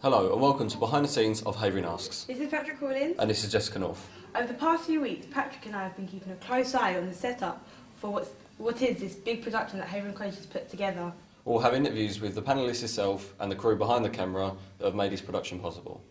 Hello and welcome to Behind the Scenes of Havering Asks. This is Patrick Rawlins. And this is Jessicah North. Over the past few weeks, Patrick and I have been keeping a close eye on the setup for what is this big production that Havering College has put together. We'll have interviews with the panellists itself and the crew behind the camera that have made this production possible.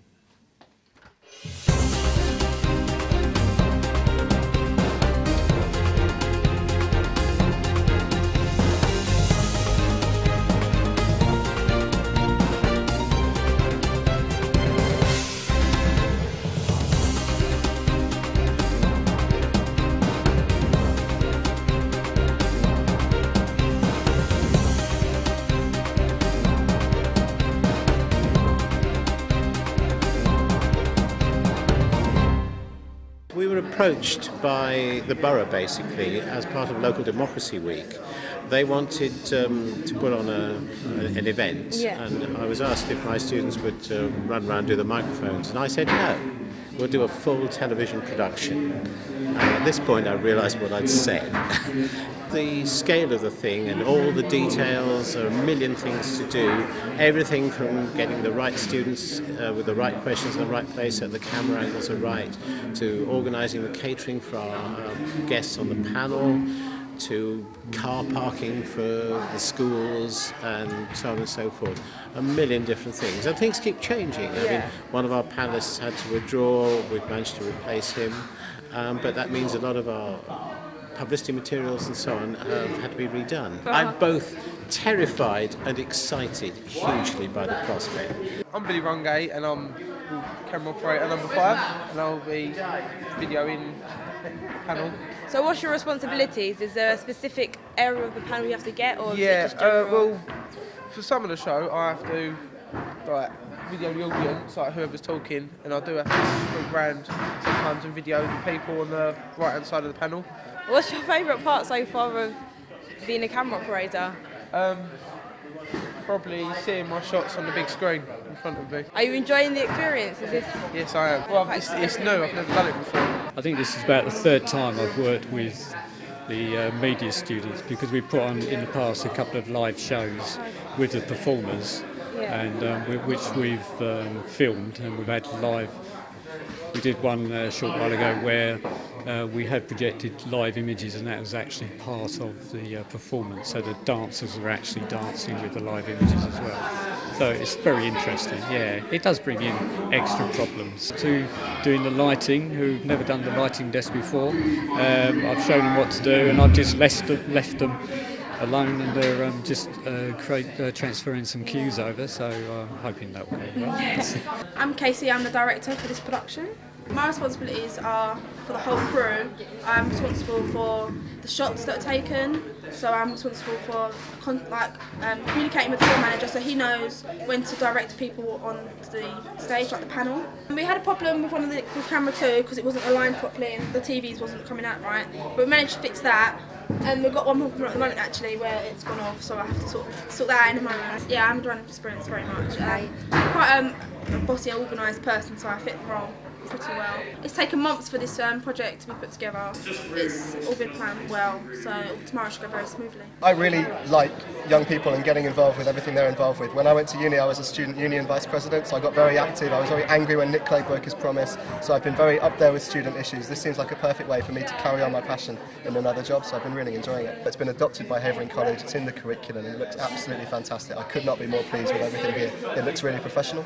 We were approached by the borough basically as part of Local Democracy Week. They wanted to put on an event, and I was asked if my students would run around and do the microphones, and I said no, we'll do a full television production. And at this point I realised what I'd said. The scale of the thing and all the details, there are a million things to do, everything from getting the right students with the right questions in the right place so the camera angles are right, to organising the catering for our guests on the panel, to car parking for the schools and so on and so forth. A million different things. And things keep changing. I mean, one of our panellists had to withdraw, we've managed to replace him, but that means a lot of our publicity materials and so on have had to be redone. I'm both terrified and excited hugely by the prospect. I'm Billy Rungay and I'm camera operator number 5, and I'll be videoing panel. So what's your responsibilities? Is there a specific area of the panel you have to get, or well, for some of the show I have to video the audience, like whoever's talking, and I do have to look around sometimes and video the people on the right hand side of the panel. What's your favourite part so far of being a camera operator? Probably seeing my shots on the big screen in front of me. Are you enjoying the experience? Is this... Yes, I am. Well, it's new, I've never done it before. I think this is about the third time I've worked with the media students, because we put on in the past a couple of live shows with the performers, and which we've filmed, and we've had live. We did one a short while ago where we had projected live images, and that was actually part of the performance, so the dancers were actually dancing with the live images as well. So it's very interesting, yeah. It does bring in extra problems. To doing the lighting, who've never done the lighting desk before, I've shown them what to do, and I've just left them alone, and they're just transferring some cues over, so I'm hoping that will go well. I'm Casey, I'm the director for this production. My responsibilities are for the whole crew. I'm responsible for the shots that are taken, so I'm responsible for communicating with the film manager so he knows when to direct people on the stage, like the panel. And we had a problem with with camera 2 because it wasn't aligned properly and the TVs wasn't coming out right, but we managed to fix that. And we've got one more at the moment actually where it's gone off, so I have to sort that out in a moment. Yeah, I'm enjoying the experience very much. I'm quite a bossy, organised person, so I fit the role pretty well. It's taken months for this project to be put together. It's all been planned well, so tomorrow should go very smoothly. I really like young people and getting involved with everything they're involved with. When I went to uni, I was a student union vice president, so I got very active. I was very angry when Nick Clegg broke his promise, so I've been very up there with student issues. This seems like a perfect way for me to carry on my passion in another job, so I've been really enjoying it. It's been adopted by Havering College, it's in the curriculum, and it looks absolutely fantastic. I could not be more pleased with everything here. It looks really professional.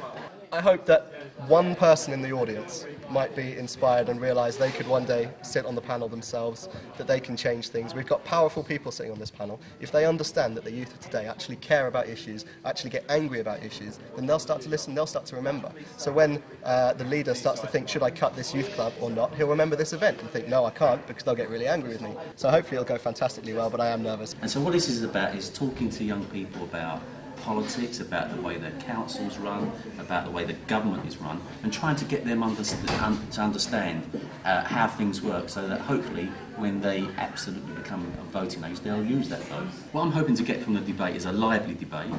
I hope that one person in the audience might be inspired and realise they could one day sit on the panel themselves, that they can change things. We've got powerful people sitting on this panel. If they understand that the youth of today actually care about issues, actually get angry about issues, then they'll start to listen, they'll start to remember. So when the leader starts to think, should I cut this youth club or not, he'll remember this event and think, no, I can't, because they'll get really angry with me. So hopefully it'll go fantastically well, but I am nervous. And so what this is about is talking to young people about politics, about the way the councils run, about the way the government is run, and trying to get them to understand how things work, so that hopefully when they absolutely become a voting age, they'll use that vote. What I'm hoping to get from the debate is a lively debate,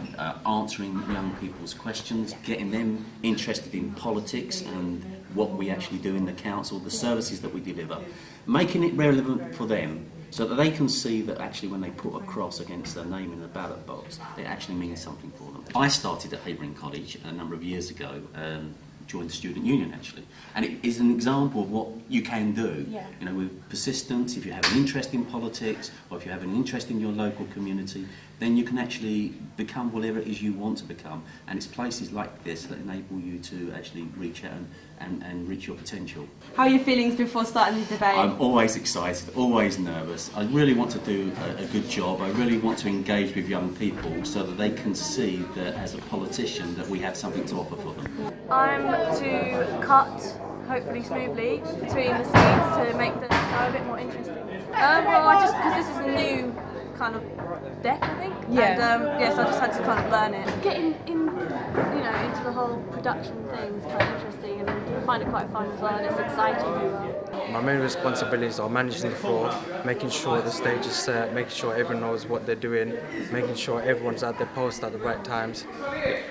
answering young people's questions, getting them interested in politics and what we actually do in the council, the services that we deliver, making it relevant for them, so that they can see that actually when they put a cross against their name in the ballot box, it actually means something for them. I started at Havering College a number of years ago, joined the student union actually, and it is an example of what you can do. You know, with persistence, if you have an interest in politics, or if you have an interest in your local community, then you can actually become whatever it is you want to become. And it's places like this that enable you to actually reach out and reach your potential. How are your feelings before starting the debate? I'm always excited, always nervous. I really want to do a good job. I really want to engage with young people so that they can see that as a politician that we have something to offer for them. I'm to cut, hopefully smoothly, between the scenes to make the show a bit more interesting. Well, because this is a new kind of deck, I think. Yeah. And yes, I just had to kind of learn it. Getting into the whole production thing is quite interesting, and I find it quite fun as well, and it's exciting. My main responsibilities are managing the floor, making sure the stage is set, making sure everyone knows what they're doing, making sure everyone's at their post at the right times,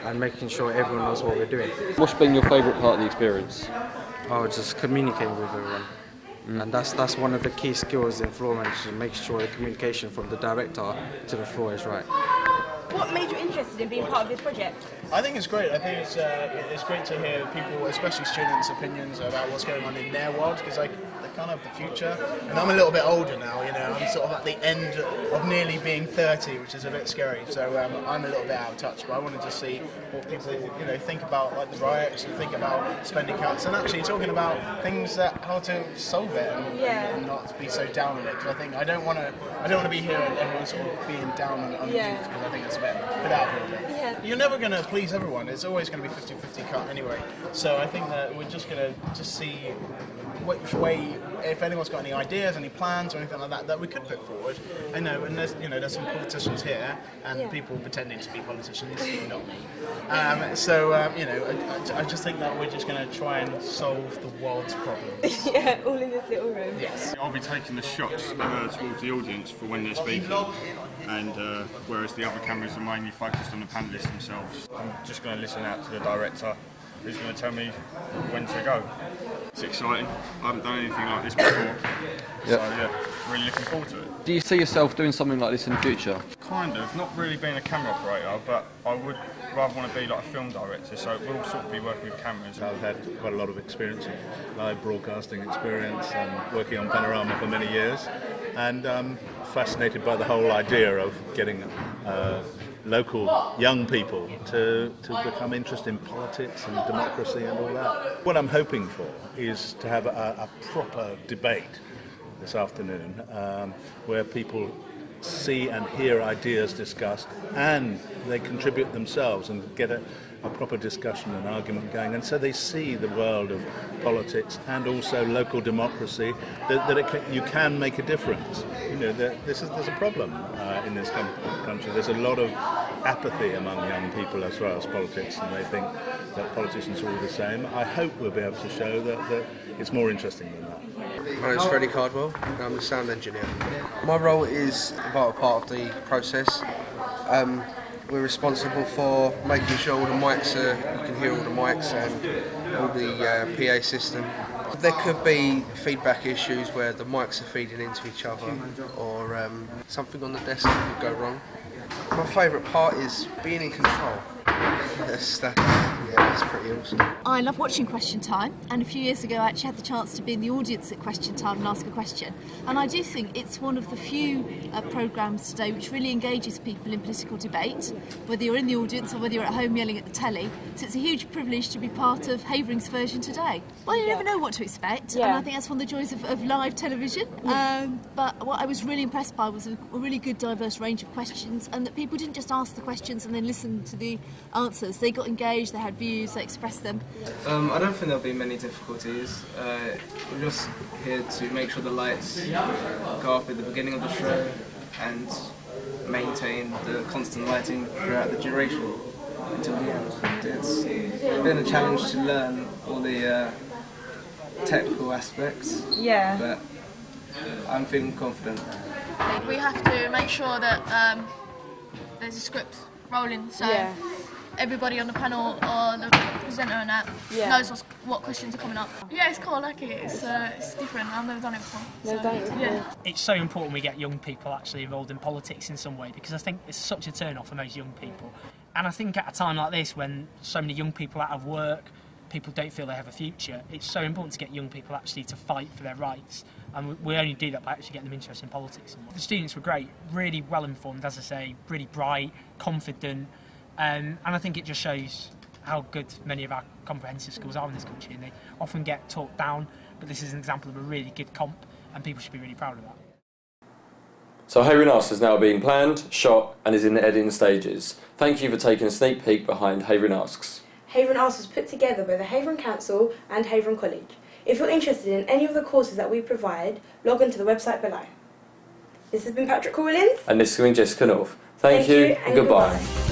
and making sure everyone knows what we're doing. What's been your favourite part of the experience? Oh, just communicating with everyone. And that's one of the key skills in floor management, making sure the communication from the director to the floor is right. What made you interested in being part of this project? I think it's great. I think it's great to hear people, especially students' opinions about what's going on in their world, because they're kind of the future. And I'm a little bit older now, you know. I'm sort of at the end of nearly being 30, which is a bit scary. So I'm a little bit out of touch. But I wanted to see what people, you know, think about, like the riots, and think about spending cuts, and actually talking about things that how to solve it and not be so down on it. Because I think I don't want to be here and everyone sort of being down on the youth, because I think it's a bit out of order. You're never going to please everyone. It's always going to be 50-50 cut anyway. So I think that we're just going to see which way, if anyone's got any ideas, any plans or anything like that, that we could put forward. I know, and there's some politicians here and people pretending to be politicians, not me. I just think that we're just going to try and solve the world's problems. All in this little room. Yes. I'll be taking the shots towards the audience for when they're speaking, and whereas the other cameras are mainly focused on the panellists themselves. I'm just going to listen out to the director, who's going to tell me when to go. It's exciting. I haven't done anything like this before, so really looking forward to it. Do you see yourself doing something like this in the future? Kind of, not really being a camera operator, but I would rather want to be like a film director, so we'll sort of be working with cameras. I've had quite a lot of experience, live broadcasting experience, and working on Panorama for many years, and I'm fascinated by the whole idea of getting local young people to become interested in politics and democracy and all that. What I'm hoping for is to have a proper debate this afternoon where people see and hear ideas discussed and they contribute themselves and get a proper discussion and argument going, and so they see the world of politics and also local democracy, that you can make a difference. You know, there's a problem in this country. There's a lot of apathy among young people as far as politics, and they think that politicians are all the same. I hope we'll be able to show that it's more interesting than that. My name's Freddie Cardwell, I'm a sound engineer. My role is a vital part of the process. We're responsible for making sure all the mics you can hear all the mics and all the PA system. There could be feedback issues where the mics are feeding into each other, or something on the desk could go wrong. My favourite part is being in control. That's pretty awesome. I love watching Question Time, and a few years ago I actually had the chance to be in the audience at Question Time and ask a question. And I do think it's one of the few programmes today which really engages people in political debate, whether you're in the audience or whether you're at home yelling at the telly. So it's a huge privilege to be part of Havering's version today. Well, you never know what to expect, and I think that's one of the joys of live television. But what I was really impressed by was a really good diverse range of questions, and that people didn't just ask the questions and then listen to the answers. They got engaged, they had views, they expressed them. I don't think there'll be many difficulties. We're just here to make sure the lights go off at the beginning of the show and maintain the constant lighting throughout the duration until the end. It's been a challenge to learn all the technical aspects, but I'm feeling confident. We have to make sure that there's a script rolling, so everybody on the panel or the presenter and that knows what questions are coming up. Yeah, it's cool, I like it. It's different. I've never done it before. It's so important we get young people actually involved in politics in some way, because I think it's such a turn-off for most young people. And I think at a time like this, when so many young people are out of work, people don't feel they have a future, it's so important to get young people actually to fight for their rights. And we only do that by actually getting them interested in politics. The students were great, really well informed, as I say, really bright, confident, and I think it just shows how good many of our comprehensive schools are in this country, and they often get talked down, but this is an example of a really good comp, and people should be really proud of that. So Havering Asks is now being planned, shot and is in the editing stages. Thank you for taking a sneak peek behind Havering Asks. Havering Asks was put together by the Havering Council and Havering College. If you're interested in any of the courses that we provide, log on to the website below. This has been Patrick Rawlins. And this has been Jessicah. Thank you and goodbye.